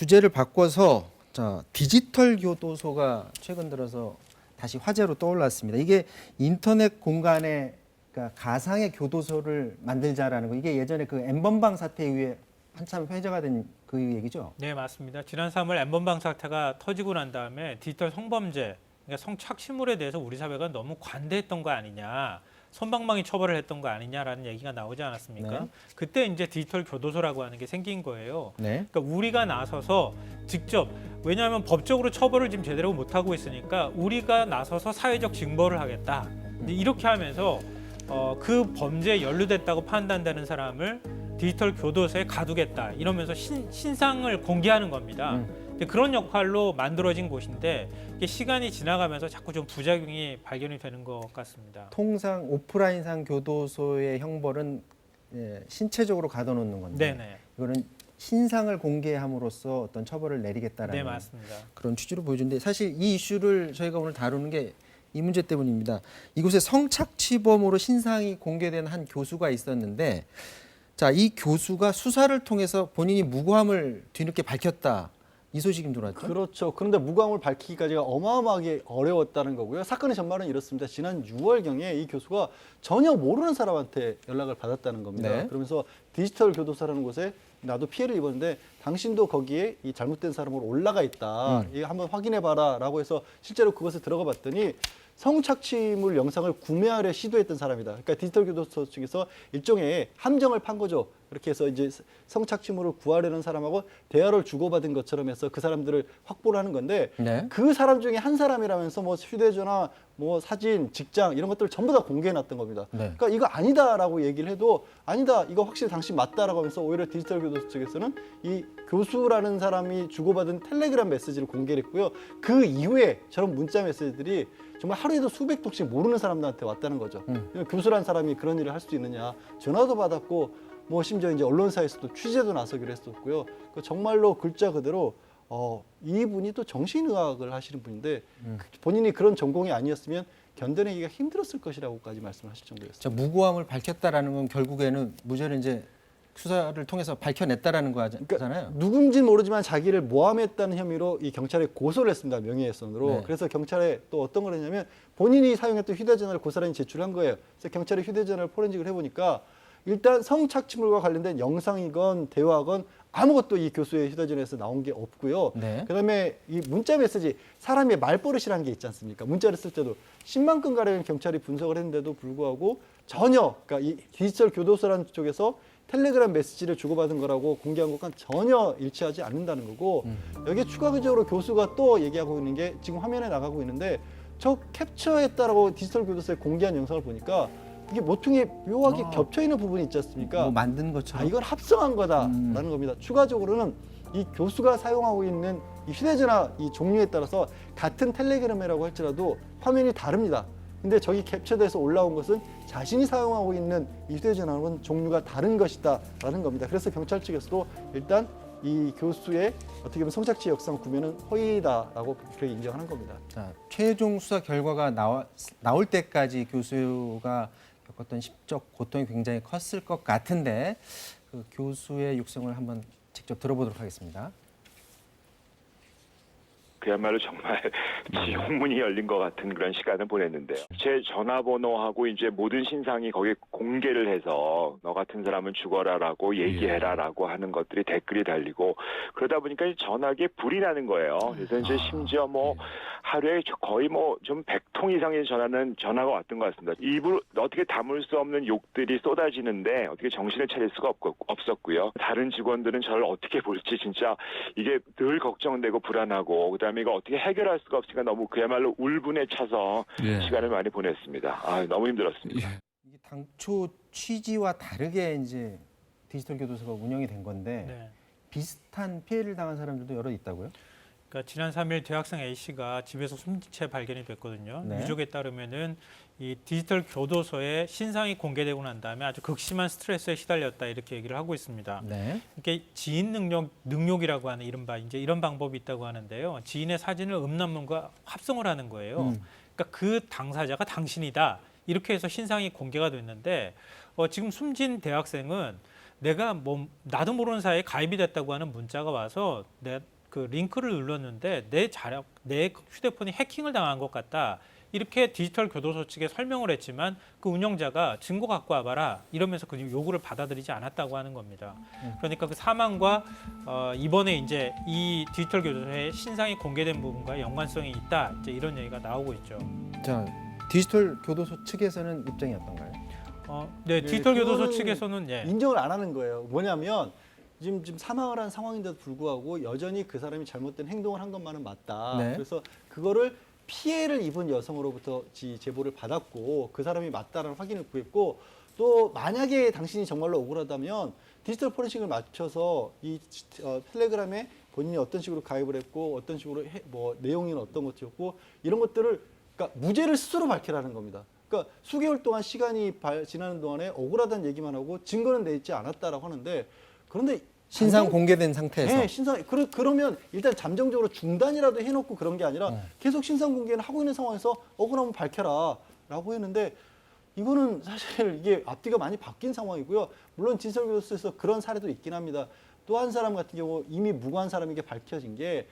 주제를 바꿔서 디지털 교도소가 최근 들어서 다시 화제로 떠올랐습니다. 이게 인터넷 공간에 그러니까 가상의 교도소를 만들자라는 거. 이게 예전에 그 N번방 사태 이후에 한참 회자가 된 그 얘기죠. 네, 맞습니다. 지난 3월 N번방 사태가 터지고 난 다음에 디지털 성범죄, 그러니까 성착취물에 대해서 우리 사회가 너무 관대했던 거 아니냐, 솜방망이 처벌을 했던 거 아니냐라는 얘기가 나오지 않았습니까? 네. 그때 이제 디지털 교도소라고 하는 게 생긴 거예요. 네. 그러니까 우리가 나서서 직접, 왜냐하면 법적으로 처벌을 지금 제대로 못 하고 있으니까 우리가 나서서 사회적 징벌을 하겠다. 근데 이렇게 하면서 그 범죄에 연루됐다고 판단되는 사람을 디지털 교도소에 가두겠다 이러면서 신상을 공개하는 겁니다. 근데 그런 역할로 만들어진 곳인데 이게 시간이 지나가면서 자꾸 좀 부작용이 발견이 되는 것 같습니다. 통상 오프라인상 교도소의 형벌은 신체적으로 가둬놓는 건데 네네. 이거는 신상을 공개함으로써 어떤 처벌을 내리겠다라는 네, 맞습니다. 그런 취지로 보여주는데 사실 이 이슈를 저희가 오늘 다루는 게 이 문제 때문입니다. 이곳에 성착취범으로 신상이 공개된 한 교수가 있었는데 이 교수가 수사를 통해서 본인이 무고함을 뒤늦게 밝혔다. 이 소식이 들어왔죠? 그렇죠. 그런데 무고함을 밝히기까지가 어마어마하게 어려웠다는 거고요. 사건의 전말은 이렇습니다. 지난 6월경에 이 교수가 전혀 모르는 사람한테 연락을 받았다는 겁니다. 네. 그러면서 디지털 교도소라는 곳에 나도 피해를 입었는데 당신도 거기에 이 잘못된 사람으로 올라가 있다. 이거 한번 확인해봐라라고 해서 실제로 그것에 들어가 봤더니 성착취물 영상을 구매하려 시도했던 사람이다. 그러니까 디지털 교도소 측에서 일종의 함정을 판 거죠. 그렇게 해서 이제 성착취물을 구하려는 사람하고 대화를 주고받은 것처럼 해서 그 사람들을 확보를 하는 건데 네. 그 사람 중에 한 사람이라면서 뭐 휴대전화, 뭐 사진, 직장 이런 것들을 전부 다 공개해놨던 겁니다. 네. 그러니까 이거 아니다라고 얘기를 해도 아니다, 이거 확실히 당신 맞다라고 하면서 오히려 디지털 교도소 측에서는 이 교수라는 사람이 주고받은 텔레그램 메시지를 공개를 했고요. 그 이후에 저런 문자 메시지들이 정말 하루에도 수백 통씩 모르는 사람들한테 왔다는 거죠. 교수라는 사람이 그런 일을 할 수 있느냐. 전화도 받았고 뭐 심지어 이제 언론사에서도 취재도 나서기로 했었고요. 정말로 글자 그대로 이분이 또 정신의학을 하시는 분인데 본인이 그런 전공이 아니었으면 견뎌내기가 힘들었을 것이라고까지 말씀하실 정도였습니다. 무고함을 밝혔다라는 건 결국에는 무죄를 이제 수사를 통해서 밝혀냈다라는 거잖아요. 그러니까 누군지는 모르지만 자기를 모함했다는 혐의로 이 경찰에 고소를 했습니다. 명예훼손으로. 네. 그래서 경찰에 또 어떤 걸 했냐면 본인이 사용했던 휴대전화를 고스란히 제출한 거예요. 그래서 경찰이 휴대전화를 포렌식을 해보니까 일단 성착취물과 관련된 영상이건 대화건 아무것도 이 교수의 휴대전화에서 나온 게 없고요. 네. 그다음에 이 문자 메시지, 사람의 말버릇이라는 게 있지 않습니까? 문자를 쓸 때도 10만 건 가량의 경찰이 분석을 했는데도 불구하고 전혀, 그러니까 이 디지털 교도소라는 쪽에서 텔레그램 메시지를 주고받은 거라고 공개한 것과는 전혀 일치하지 않는다는 거고 여기에 추가적으로 교수가 또 얘기하고 있는 게 지금 화면에 나가고 있는데 저 캡처했다라고 디지털 교도소에 공개한 영상을 보니까 이게 모퉁이에 묘하게 겹쳐 있는 부분이 있지 않습니까? 뭐 만든 것처럼. 이건 합성한 거다라는 겁니다. 추가적으로는 이 교수가 사용하고 있는 이 휴대전화 이 종류에 따라서 같은 텔레그램이라고 할지라도 화면이 다릅니다. 근데 저기 캡처돼서 올라온 것은 자신이 사용하고 있는 이 휴대전화는 종류가 다른 것이다라는 겁니다. 그래서 경찰 측에서도 일단 이 교수의 어떻게 보면 성착취 역상 구매는 허위다라고 그렇게 인정하는 겁니다. 최종 수사 결과가 나올 때까지 교수가 겪었던 심적 고통이 굉장히 컸을 것 같은데 그 교수의 육성을 한번 직접 들어보도록 하겠습니다. 그야말로 정말 지옥문이 열린 것 같은 그런 시간을 보냈는데요. 제 전화번호하고 이제 모든 신상이 거기에 공개를 해서 너 같은 사람은 죽어라라고 얘기해라라고 하는 것들이 댓글이 달리고 그러다 보니까 전화기에 불이 나는 거예요. 그래서 이제 심지어 뭐 하루에 거의 뭐 좀 100통 이상의 전화가 왔던 것 같습니다. 입을 어떻게 담을 수 없는 욕들이 쏟아지는데 어떻게 정신을 차릴 수가 없었고요. 다른 직원들은 저를 어떻게 볼지 진짜 이게 늘 걱정되고 불안하고 그다음에 이거 어떻게 해결할 수가 없으니까 너무 그야말로 울분에 차서 시간을 많이 보냈습니다. 너무 힘들었습니다. 이게 당초 취지와 다르게 이제 디지털 교도소가 운영이 된 건데 네. 비슷한 피해를 당한 사람들도 여러 있다고요? 그러니까 지난 3일 대학생 A 씨가 집에서 숨진 채 발견이 됐거든요. 네. 유족에 따르면은 이 디지털 교도소에 신상이 공개되고 난 다음에 아주 극심한 스트레스에 시달렸다 이렇게 얘기를 하고 있습니다. 네. 이게 지인 능욕이라고 하는 이른바 이제 이런 방법이 있다고 하는데요. 지인의 사진을 음란물과 합성을 하는 거예요. 그러니까 그 당사자가 당신이다 이렇게 해서 신상이 공개가 됐는데 지금 숨진 대학생은 내가 나도 모르는 사이에 가입이 됐다고 하는 문자가 와서 내 그 링크를 눌렀는데 내 휴대폰이 해킹을 당한 것 같다. 이렇게 디지털 교도소 측에 설명을 했지만 그 운영자가 증거 갖고 와봐라 이러면서 그 요구를 받아들이지 않았다고 하는 겁니다. 그러니까 그 사망과 이번에 이제 이 디지털 교도소의 신상이 공개된 부분과 연관성이 있다. 이제 이런 얘기가 나오고 있죠. 자, 디지털 교도소 측에서는 입장이 어떤가요? 네, 디지털 교도소 그거는 측에서는 인정을 안 하는 거예요. 뭐냐면 지금 사망을 한 상황인데도 불구하고 여전히 그 사람이 잘못된 행동을 한 것만은 맞다. 네. 그래서 그거를 피해를 입은 여성으로부터 제보를 받았고 그 사람이 맞다라는 확인을 구했고 또 만약에 당신이 정말로 억울하다면 디지털 포렌식을 맞춰서 이 텔레그램에 본인이 어떤 식으로 가입을 했고 어떤 식으로 뭐 내용이 어떤 것이었고 이런 것들을 그러니까 무죄를 스스로 밝히라는 겁니다. 그러니까 수개월 동안 시간이 지나는 동안에 억울하다는 얘기만 하고 증거는 내지 않았다라고 하는데 그런데 신상 공개된 상태에서. 네, 신상 그러면 일단 잠정적으로 중단이라도 해놓고 그런 게 아니라 계속 신상 공개는 하고 있는 상황에서 억울하면 밝혀라라고 했는데 이거는 사실 이게 앞뒤가 많이 바뀐 상황이고요. 물론 디지털 교도소에서 그런 사례도 있긴 합니다. 또 한 사람 같은 경우 이미 무고한 사람에게 밝혀진 게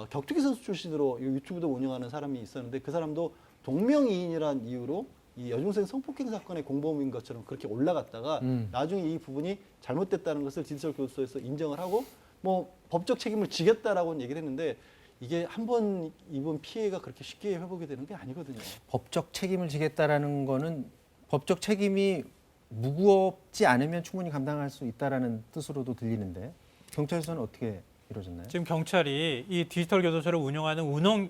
격투기 선수 출신으로 유튜브도 운영하는 사람이 있었는데 그 사람도 동명이인이라는 이유로 이 여중생 성폭행 사건의 공범인 것처럼 그렇게 올라갔다가 나중에 이 부분이 잘못됐다는 것을 디지털 교도소에서 인정을 하고 뭐 법적 책임을 지겠다라고 얘기를 했는데 이게 한 번 입은 피해가 그렇게 쉽게 회복이 되는 게 아니거든요. 법적 책임을 지겠다라는 거는 법적 책임이 무겁지 않으면 충분히 감당할 수 있다라는 뜻으로도 들리는데 경찰서는 어떻게 이루어졌나요? 지금 경찰이 이 디지털 교도소를 운영하는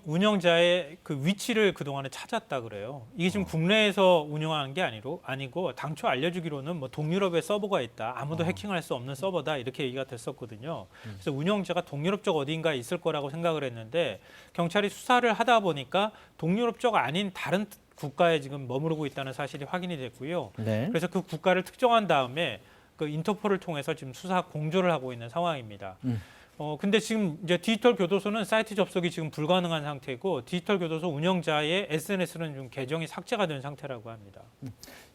운영자의 그 위치를 그동안에 찾았다 그래요. 이게 지금 국내에서 운영하는 게 아니고 당초 알려주기로는 뭐 동유럽에 서버가 있다. 아무도 해킹할 수 없는 서버다. 이렇게 얘기가 됐었거든요. 그래서 운영자가 동유럽 쪽 어딘가에 있을 거라고 생각을 했는데 경찰이 수사를 하다 보니까 동유럽 쪽 아닌 다른 국가에 지금 머무르고 있다는 사실이 확인이 됐고요. 네. 그래서 그 국가를 특정한 다음에 그 인터폴을 통해서 지금 수사 공조를 하고 있는 상황입니다. 근데 지금 이제 디지털 교도소는 사이트 접속이 지금 불가능한 상태고 디지털 교도소 운영자의 SNS는 좀 계정이 삭제가 된 상태라고 합니다.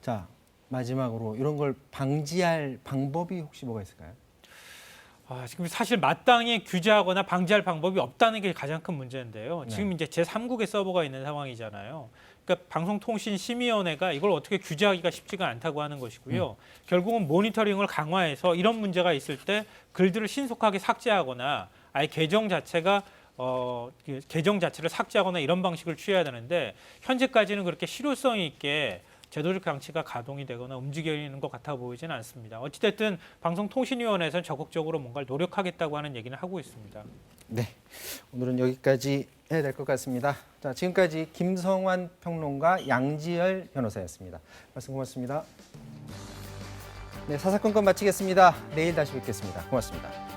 자, 마지막으로 이런 걸 방지할 방법이 혹시 뭐가 있을까요? 지금 사실 마땅히 규제하거나 방지할 방법이 없다는 게 가장 큰 문제인데요. 네. 지금 이제 제3국의 서버가 있는 상황이잖아요. 그러니까 방송통신심의위원회가 이걸 어떻게 규제하기가 쉽지가 않다고 하는 것이고요. 결국은 모니터링을 강화해서 이런 문제가 있을 때 글들을 신속하게 삭제하거나 아예 계정 자체를 삭제하거나 이런 방식을 취해야 되는데 현재까지는 그렇게 실효성 있게 제도적 장치가 가동이 되거나 움직이는 것 같아 보이지는 않습니다. 어찌됐든 방송통신위원회에서는 적극적으로 뭔가를 노력하겠다고 하는 얘기는 하고 있습니다. 네, 오늘은 여기까지 해야 될 것 같습니다. 자, 지금까지 김성환 평론가, 양지열 변호사였습니다. 말씀 고맙습니다. 네, 사사건건 마치겠습니다. 내일 다시 뵙겠습니다. 고맙습니다.